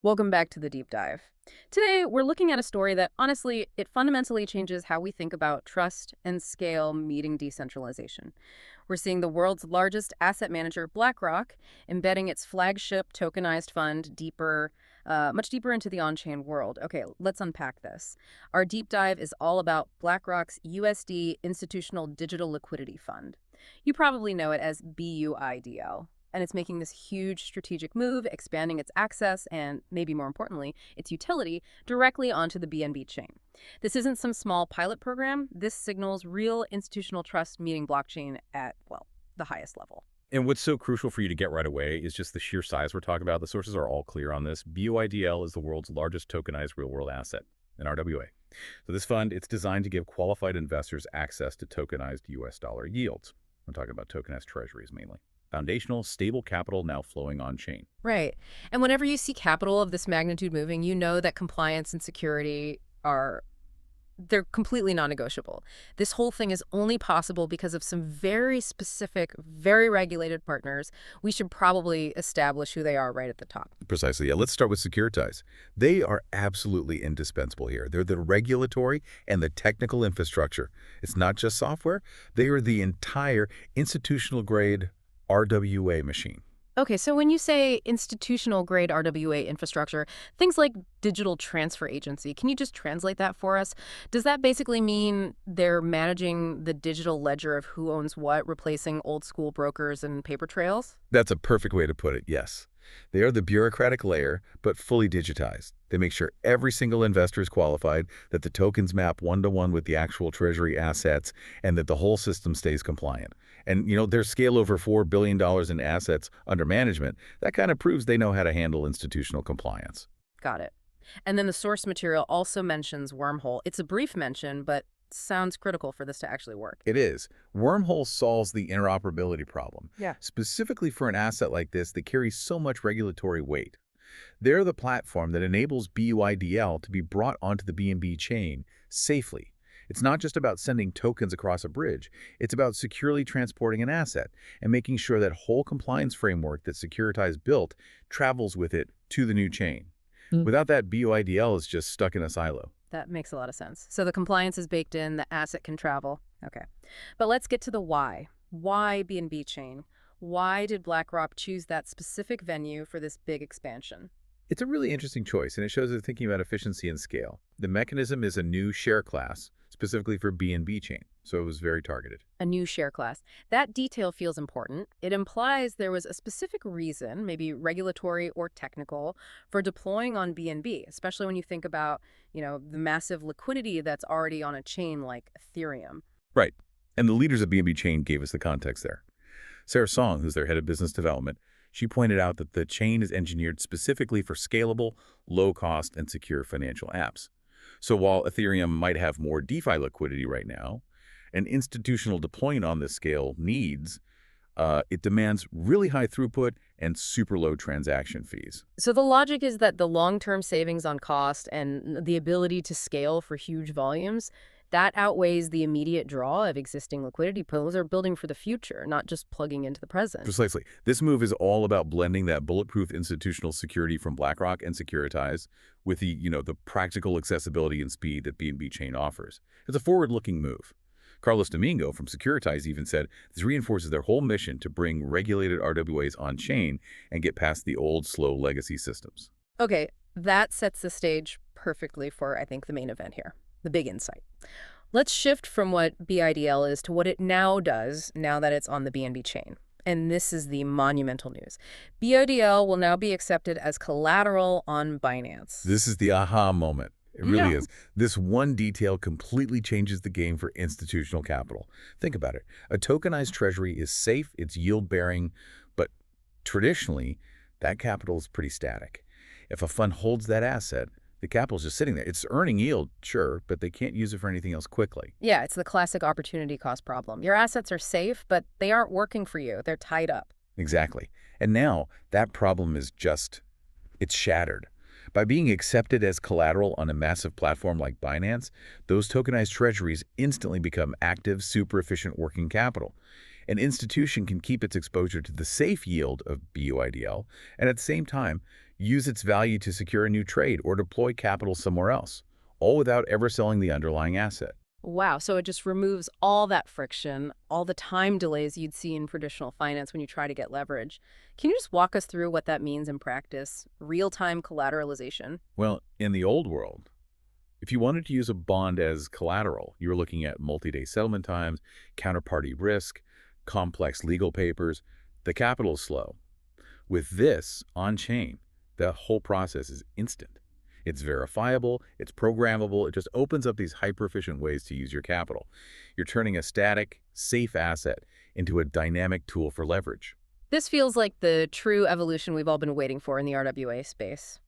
Welcome back to the deep dive. Today, we're looking at a story that, honestly, it fundamentally changes how we think about trust and scale meeting decentralization. We're seeing the world's largest asset manager, BlackRock, embedding its flagship tokenized fund much deeper into the on-chain world. Okay, let's unpack this. Our deep dive is all about BlackRock's USD Institutional Digital Liquidity Fund. You probably know it as BUIDL. And it's making this huge strategic move, expanding its access and, maybe more importantly, its utility directly onto the BNB chain. This isn't some small pilot program. This signals real institutional trust meeting blockchain at, well, the highest level. And what's so crucial for you to get right away is just the sheer size we're talking about. The sources are all clear on this. BUIDL is the world's largest tokenized real-world asset, an RWA. So this fund, it's designed to give qualified investors access to tokenized US dollar yields. I'm talking about tokenized treasuries mainly. Foundational, stable capital now flowing on-chain. Right. And whenever you see capital of this magnitude moving, you know that compliance and security they're completely non-negotiable. This whole thing is only possible because of some very specific, very regulated partners. We should probably establish who they are right at the top. Precisely. Yeah, let's start with Securitize. They are absolutely indispensable here. They're the regulatory and the technical infrastructure. It's not just software. They are the entire institutional-grade RWA machine. Okay, so when you say institutional grade RWA infrastructure, things like digital transfer agency, can you just translate that for us? Does that basically mean they're managing the digital ledger of who owns what, replacing old school brokers and paper trails? That's a perfect way to put it, yes. They are the bureaucratic layer, but fully digitized. They make sure every single investor is qualified, that the tokens map one-to-one with the actual treasury assets, and that the whole system stays compliant. And, their scale over $4 billion in assets under management, that kind of proves they know how to handle institutional compliance. Got it. And then the source material also mentions Wormhole. It's a brief mention, but sounds critical for this to actually work. It is. Wormhole solves the interoperability problem. Yeah. Specifically for an asset like this that carries so much regulatory weight. They're the platform that enables BUIDL to be brought onto the BNB chain safely. It's not just about sending tokens across a bridge. It's about securely transporting an asset and making sure that whole compliance framework that Securitize built travels with it to the new chain. Without that, BUIDL is just stuck in a silo. That makes a lot of sense. So the compliance is baked in, the asset can travel. Okay. But let's get to the why. Why BNB Chain? Why did BlackRock choose that specific venue for this big expansion? It's a really interesting choice, and it shows they're thinking about efficiency and scale. The mechanism is a new share class, specifically for BNB Chain, so it was very targeted. A new share class. That detail feels important. It implies there was a specific reason, maybe regulatory or technical, for deploying on BNB, especially when you think about, the massive liquidity that's already on a chain like Ethereum. Right. And the leaders of BNB Chain gave us the context there. Sarah Song, who's their head of business development, she pointed out that the chain is engineered specifically for scalable, low-cost, and secure financial apps. So while Ethereum might have more DeFi liquidity right now, an institutional deployment on this scale it demands really high throughput and super low transaction fees. So the logic is that the long-term savings on cost and the ability to scale for huge volumes, that outweighs the immediate draw of existing liquidity pools or building for the future, not just plugging into the present. Precisely. This move is all about blending that bulletproof institutional security from BlackRock and Securitize with the practical accessibility and speed that BNB Chain offers. It's a forward-looking move. Carlos Domingo from Securitize even said this reinforces their whole mission to bring regulated RWAs on-chain and get past the old, slow legacy systems. Okay, that sets the stage perfectly for, I think, the main event here, the big insight. Let's shift from what BIDL is to what it now does now that it's on the BNB chain. And this is the monumental news. BIDL will now be accepted as collateral on Binance. This is the aha moment. It really is. This one detail completely changes the game for institutional capital. Think about it. A tokenized treasury is safe, it's yield-bearing, but traditionally, that capital is pretty static. If a fund holds that asset, the capital is just sitting there. It's earning yield, sure, but they can't use it for anything else quickly. Yeah, it's the classic opportunity cost problem. Your assets are safe, but they aren't working for you. They're tied up. Exactly. And now, that problem is it's shattered. By being accepted as collateral on a massive platform like Binance, those tokenized treasuries instantly become active, super efficient working capital. An institution can keep its exposure to the safe yield of BUIDL and at the same time use its value to secure a new trade or deploy capital somewhere else, all without ever selling the underlying asset. Wow, so it just removes all that friction, all the time delays you'd see in traditional finance when you try to get leverage. Can you just walk us through what that means in practice? Real-time collateralization. Well, in the old world, if you wanted to use a bond as collateral, you were looking at multi-day settlement times, counterparty risk, complex legal papers. The capital is slow. With this on-chain, the whole process is instant. It's verifiable, it's programmable, it just opens up these hyper-efficient ways to use your capital. You're turning a static, safe asset into a dynamic tool for leverage. This feels like the true evolution we've all been waiting for in the RWA space.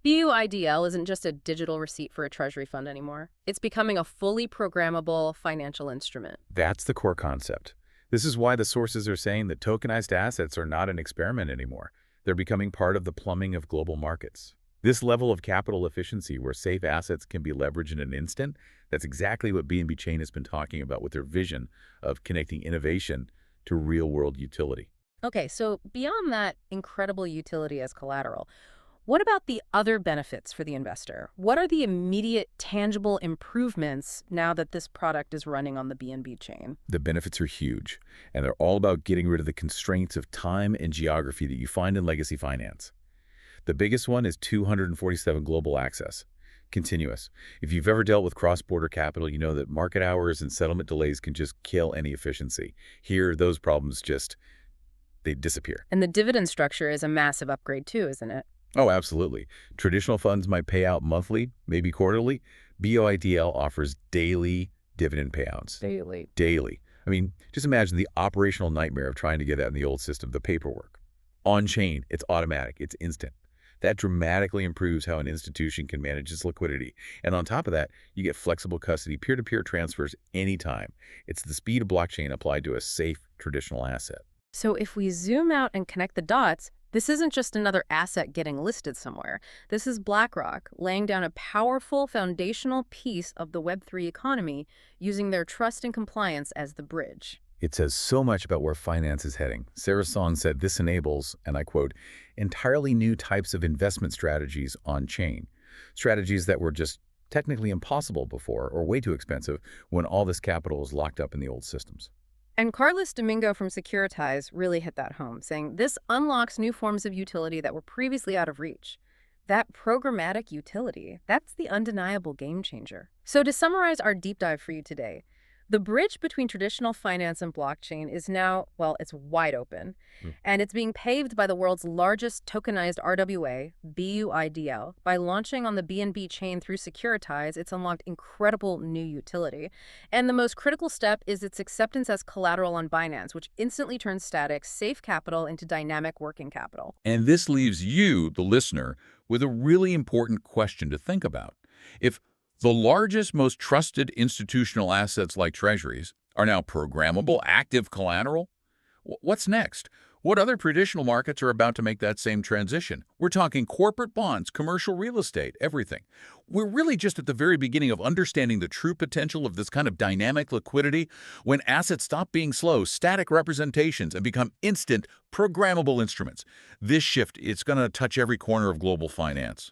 BUIDL isn't just a digital receipt for a treasury fund anymore. It's becoming a fully programmable financial instrument. That's the core concept. This is why the sources are saying that tokenized assets are not an experiment anymore. They're becoming part of the plumbing of global markets. This level of capital efficiency where safe assets can be leveraged in an instant, that's exactly what BNB Chain has been talking about with their vision of connecting innovation to real-world utility. Okay, so beyond that incredible utility as collateral, what about the other benefits for the investor? What are the immediate, tangible improvements now that this product is running on the BNB chain? The benefits are huge, and they're all about getting rid of the constraints of time and geography that you find in legacy finance. The biggest one is 247 global access. Continuous. If you've ever dealt with cross-border capital, you know that market hours and settlement delays can just kill any efficiency. Here, those problems they disappear. And the dividend structure is a massive upgrade too, isn't it? Oh, absolutely. Traditional funds might pay out monthly, maybe quarterly. BUIDL offers daily dividend payouts. Daily. Daily. I mean, just imagine the operational nightmare of trying to get that in the old system, the paperwork. On-chain, it's automatic, it's instant. That dramatically improves how an institution can manage its liquidity. And on top of that, you get flexible custody, peer-to-peer transfers anytime. It's the speed of blockchain applied to a safe traditional asset. So if we zoom out and connect the dots, this isn't just another asset getting listed somewhere. This is BlackRock laying down a powerful foundational piece of the Web3 economy using their trust and compliance as the bridge. It says so much about where finance is heading. Sarah Song said this enables, and I quote, entirely new types of investment strategies on-chain. Strategies that were just technically impossible before or way too expensive when all this capital was locked up in the old systems. And Carlos Domingo from Securitize really hit that home, saying this unlocks new forms of utility that were previously out of reach. That programmatic utility, that's the undeniable game changer. So to summarize our deep dive for you today, the bridge between traditional finance and blockchain is now, well, it's wide open. And it's being paved by the world's largest tokenized RWA, BUIDL. By launching on the BNB chain through Securitize, it's unlocked incredible new utility. And the most critical step is its acceptance as collateral on Binance, which instantly turns static, safe capital into dynamic working capital. And this leaves you, the listener, with a really important question to think about. If the largest, most trusted institutional assets like treasuries are now programmable, active collateral, what's next? What other traditional markets are about to make that same transition? We're talking corporate bonds, commercial real estate, everything. We're really just at the very beginning of understanding the true potential of this kind of dynamic liquidity when assets stop being slow, static representations and become instant, programmable instruments. This shift, it's going to touch every corner of global finance.